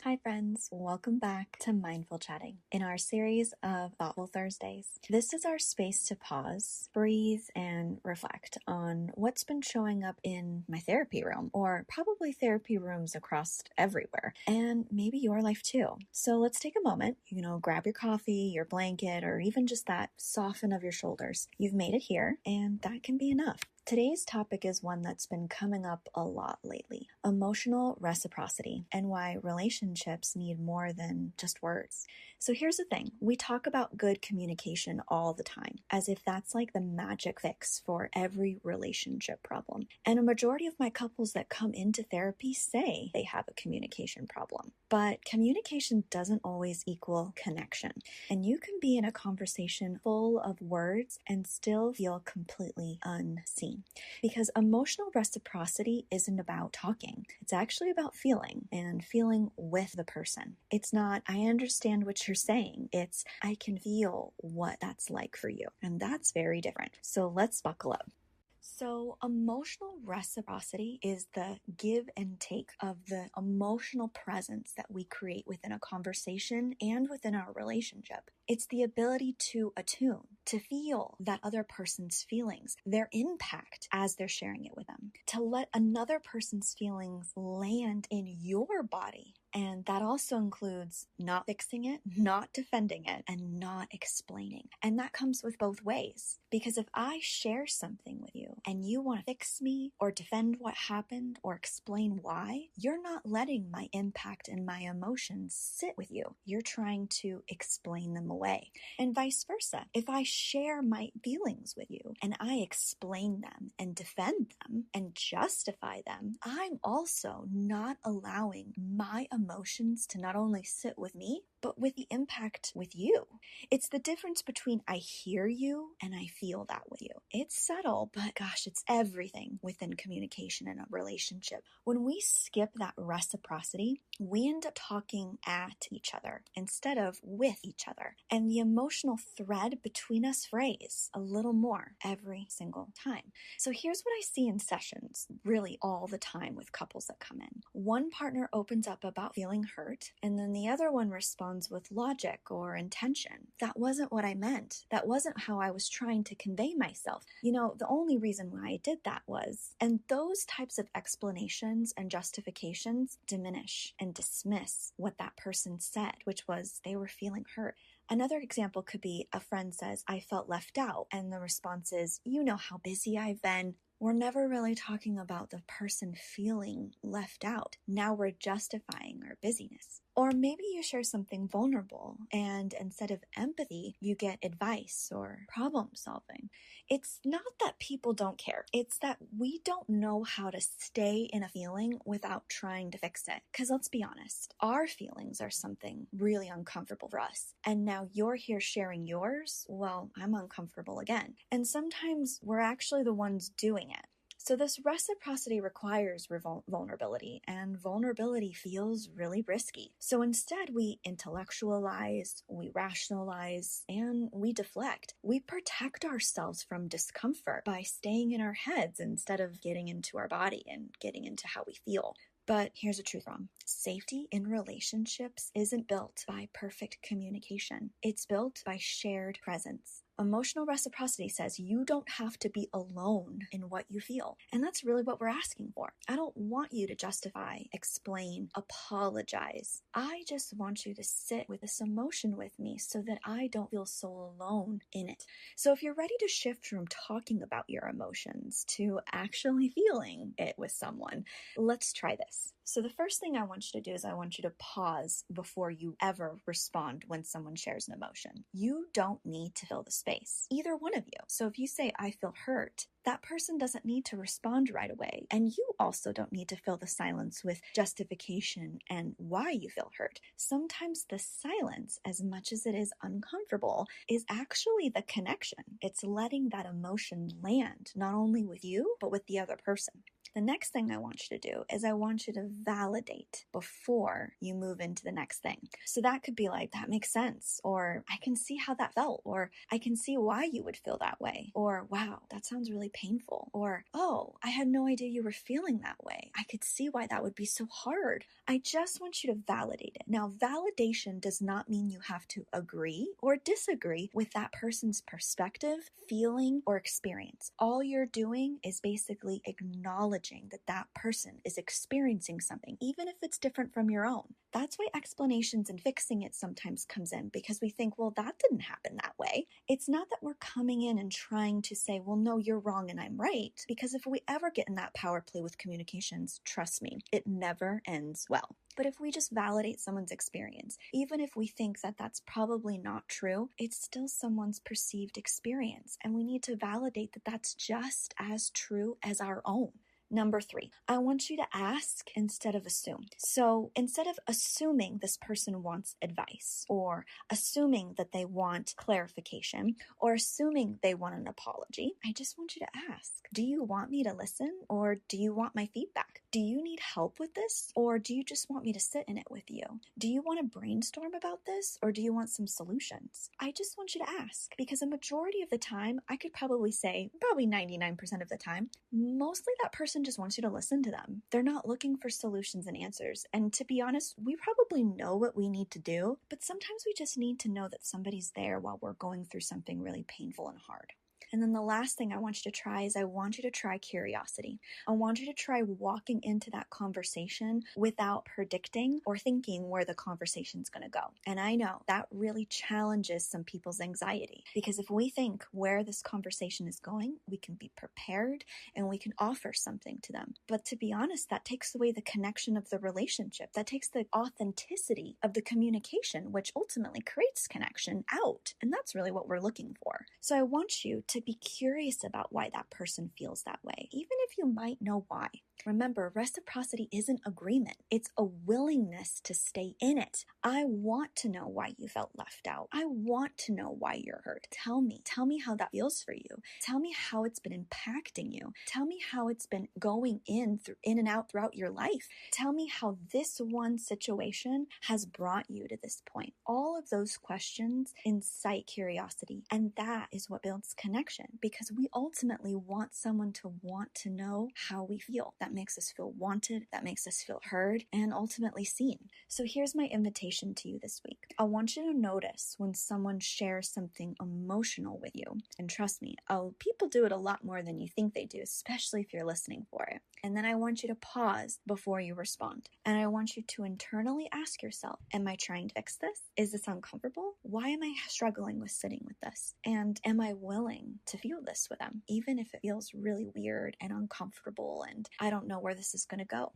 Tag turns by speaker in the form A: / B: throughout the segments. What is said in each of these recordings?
A: Hi friends, welcome back to Mindful Chatting in our series of Thoughtful Thursdays. This is our space to pause, breathe, and reflect on what's been showing up in my therapy room, or probably therapy rooms across everywhere, and maybe your life too. So let's take a moment, grab your coffee, your blanket, or even just that soften of your shoulders. You've made it here, and that can be enough. Today's topic is one that's been coming up a lot lately: emotional reciprocity, and why relationships need more than just words. So here's the thing. We talk about good communication all the time, as if that's like the magic fix for every relationship problem. And a majority of my couples that come into therapy say they have a communication problem. But communication doesn't always equal connection. And you can be in a conversation full of words and still feel completely unseen. Because emotional reciprocity isn't about talking. It's actually about feeling, and feeling with the person. It's not, I understand what you're saying. It's, I can feel what that's like for you. And that's very different. So let's buckle up. So emotional reciprocity is the give and take of the emotional presence that we create within a conversation and within our relationship. It's the ability to attune, to feel that other person's feelings, their impact as they're sharing it with them, to let another person's feelings land in your body. And that also includes not fixing it, not defending it, and not explaining. And that comes with both ways. Because if I share something with you and you want to fix me or defend what happened or explain why, you're not letting my impact and my emotions sit with you. You're trying to explain them away. And vice versa. If I share my feelings with you and I explain them and defend them and justify them, I'm also not allowing my emotions to not only sit with me, but with the impact with you. It's the difference between I hear you and I feel that with you. It's subtle, but gosh, it's everything within communication in a relationship. When we skip that reciprocity, we end up talking at each other instead of with each other. And the emotional thread between us frays a little more every single time. So here's what I see in sessions really all the time with couples that come in. One partner opens up about feeling hurt, and then the other one responds with logic or intention. That wasn't what I meant. That wasn't how I was trying to convey myself. The only reason why I did that was, and those types of explanations and justifications diminish and dismiss what that person said, which was they were feeling hurt. Another example could be a friend says, I felt left out, and the response is, you know how busy I've been. We're never really talking about the person feeling left out. Now we're justifying our busyness. Or maybe you share something vulnerable and instead of empathy, you get advice or problem solving. It's not that people don't care. It's that we don't know how to stay in a feeling without trying to fix it. Because let's be honest, our feelings are something really uncomfortable for us. And now you're here sharing yours. Well, I'm uncomfortable again. And sometimes we're actually the ones doing it. So this reciprocity requires vulnerability, and vulnerability feels really risky. So instead we intellectualize, we rationalize, and we deflect. We protect ourselves from discomfort by staying in our heads instead of getting into our body and getting into how we feel. But here's the truth, Rom. Safety in relationships isn't built by perfect communication. It's built by shared presence. Emotional reciprocity says you don't have to be alone in what you feel. And that's really what we're asking for. I don't want you to justify, explain, apologize. I just want you to sit with this emotion with me so that I don't feel so alone in it. So if you're ready to shift from talking about your emotions to actually feeling it with someone, let's try this. So the first thing I want you to do is I want you to pause before you ever respond when someone shares an emotion. You don't need to fill the space, either one of you. So if you say, I feel hurt, that person doesn't need to respond right away. And you also don't need to fill the silence with justification and why you feel hurt. Sometimes the silence, as much as it is uncomfortable, is actually the connection. It's letting that emotion land, not only with you, but with the other person. The next thing I want you to do is I want you to validate before you move into the next thing. So that could be like, that makes sense, or I can see how that felt, or I can see why you would feel that way, or wow, that sounds really painful. Or, oh, I had no idea you were feeling that way. I could see why that would be so hard. I just want you to validate it. Now, validation does not mean you have to agree or disagree with that person's perspective, feeling, or experience. All you're doing is basically acknowledging that that person is experiencing something, even if it's different from your own. That's why explanations and fixing it sometimes comes in, because we think, well, that didn't happen that way. It's not that we're coming in and trying to say, well, no, you're wrong and I'm right. Because if we ever get in that power play with communications, trust me, it never ends well. But if we just validate someone's experience, even if we think that that's probably not true, it's still someone's perceived experience. And we need to validate that that's just as true as our own. Number 3, I want you to ask instead of assume. So instead of assuming this person wants advice, or assuming that they want clarification, or assuming they want an apology, I just want you to ask, do you want me to listen, or do you want my feedback? Do you need help with this, or do you just want me to sit in it with you? Do you want to brainstorm about this, or do you want some solutions? I just want you to ask, because a majority of the time, I could probably say, probably 99% of the time, mostly that person just wants you to listen to them. They're not looking for solutions and answers. And to be honest, we probably know what we need to do, but sometimes we just need to know that somebody's there while we're going through something really painful and hard. And then the last thing I want you to try is I want you to try curiosity. I want you to try walking into that conversation without predicting or thinking where the conversation's going to go. And I know that really challenges some people's anxiety, because if we think where this conversation is going, we can be prepared and we can offer something to them. But to be honest, that takes away the connection of the relationship. That takes the authenticity of the communication, which ultimately creates connection out. And that's really what we're looking for. So I want you to be curious about why that person feels that way, even if you might know why. Remember, reciprocity isn't agreement. It's a willingness to stay in it. I want to know why you felt left out. I want to know why you're hurt. Tell me how that feels for you. Tell me how it's been impacting you. Tell me how it's been going in and out throughout your life. Tell me how this one situation has brought you to this point. All of those questions incite curiosity, and that is what builds connection, because we ultimately want someone to want to know how we feel. That makes us feel wanted, that makes us feel heard, and ultimately seen. So here's my invitation to you this week. I want you to notice when someone shares something emotional with you. And trust me, people do it a lot more than you think they do, especially if you're listening for it. And then I want you to pause before you respond. And I want you to internally ask yourself, am I trying to fix this? Is this uncomfortable? Why am I struggling with sitting with this? And am I willing to feel this with them, even if it feels really weird and uncomfortable and I don't know where this is going to go?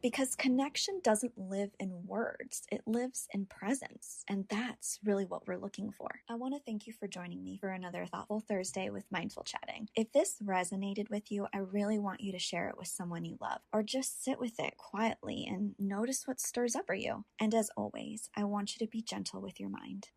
A: Because connection doesn't live in words, it lives in presence. And that's really what we're looking for. I want to thank you for joining me for another Thoughtful Thursday with Mindful Chatting. If this resonated with you, I really want you to share it with someone you love, or just sit with it quietly and notice what stirs up for you. And as always, I want you to be gentle with your mind.